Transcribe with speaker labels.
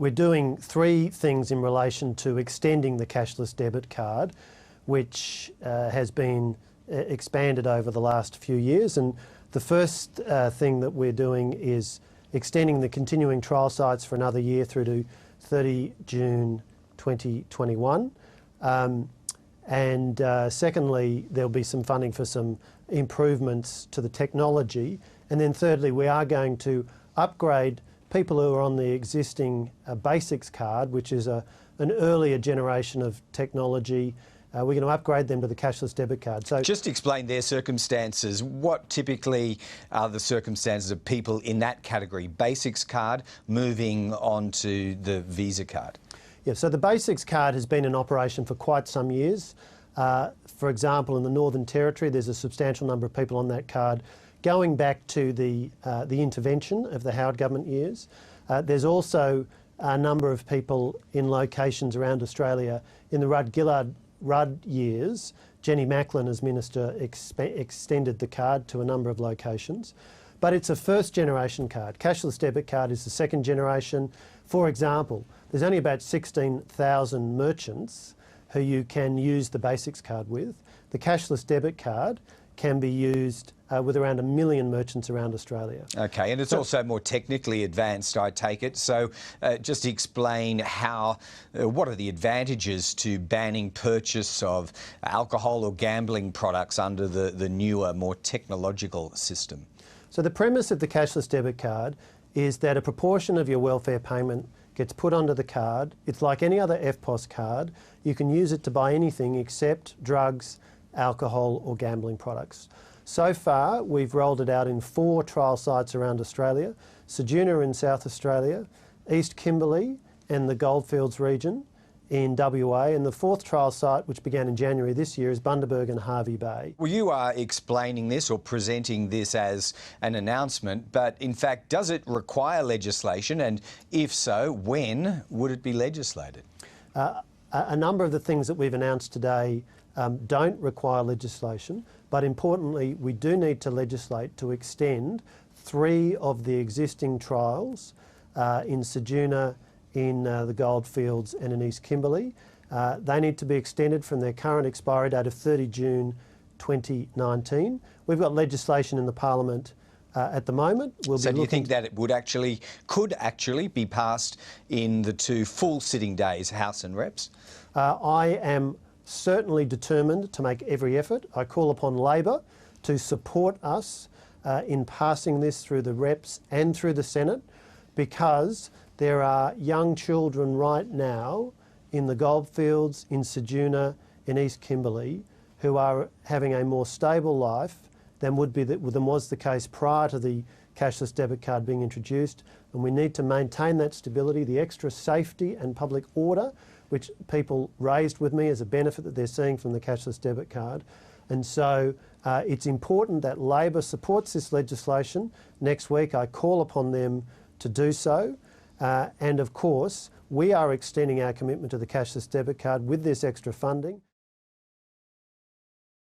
Speaker 1: we're doing three things in relation to extending the cashless debit card, which has been expanded over the last few years. And the first thing that we're doing is extending the continuing trial sites for another year through to 30 June 2021. Secondly, there'll be some funding for some improvements to the technology. And then thirdly, we are going to upgrade people who are on the existing basics card, which is an earlier generation of technology. We're going to upgrade them to the cashless debit card. So,
Speaker 2: just explain their circumstances. What typically are the circumstances of people in that category, basics card, moving on to the Visa card?
Speaker 1: Yeah, so the basics card has been in operation for quite some years. For example, in the Northern Territory, there's a substantial number of people on that card going back to the intervention of the Howard government years. There's also a number of people in locations around Australia in the Rudd years. Jenny Macklin, as Minister, extended the card to a number of locations. But it's a first generation card. Cashless debit card is the second generation. For example, there's only about 16,000 merchants who you can use the basics card with. The cashless debit card can be used with around 1 million merchants around Australia.
Speaker 2: Okay, and it's also more technically advanced, I take it. So just explain what are the advantages to banning purchase of alcohol or gambling products under the newer, more technological system?
Speaker 1: So the premise of the cashless debit card is that a proportion of your welfare payment gets put onto the card. It's like any other EFTPOS card. You can use it to buy anything except drugs, alcohol or gambling products. So far, we've rolled it out in 4 trial sites around Australia: Ceduna in South Australia, East Kimberley and the Goldfields region in WA, and the 4th trial site, which began in January this year, is Bundaberg and Hervey Bay.
Speaker 2: Well, you are explaining this or presenting this as an announcement, but in fact, does it require legislation? And if so, when would it be legislated?
Speaker 1: A number of the things that we've announced today don't require legislation, but importantly, we do need to legislate to extend 3 of the existing trials in Ceduna, in the Goldfields and in East Kimberley. They need to be extended from their current expiry date of 30 June 2019. We've got legislation in the Parliament at the moment.
Speaker 2: So do you think that it could actually be passed in the 2 full sitting days, House and Reps?
Speaker 1: I am certainly determined to make every effort. I call upon Labor to support us in passing this through the Reps and through the Senate, because there are young children right now in the Goldfields, in Ceduna, in East Kimberley, who are having a more stable life than was the case prior to the cashless debit card being introduced. And we need to maintain that stability, the extra safety and public order, which people raised with me as a benefit that they're seeing from the cashless debit card. And so it's important that Labor supports this legislation. Next week, I call upon them to do so. And of course, we are extending our commitment to the cashless debit card with this extra funding.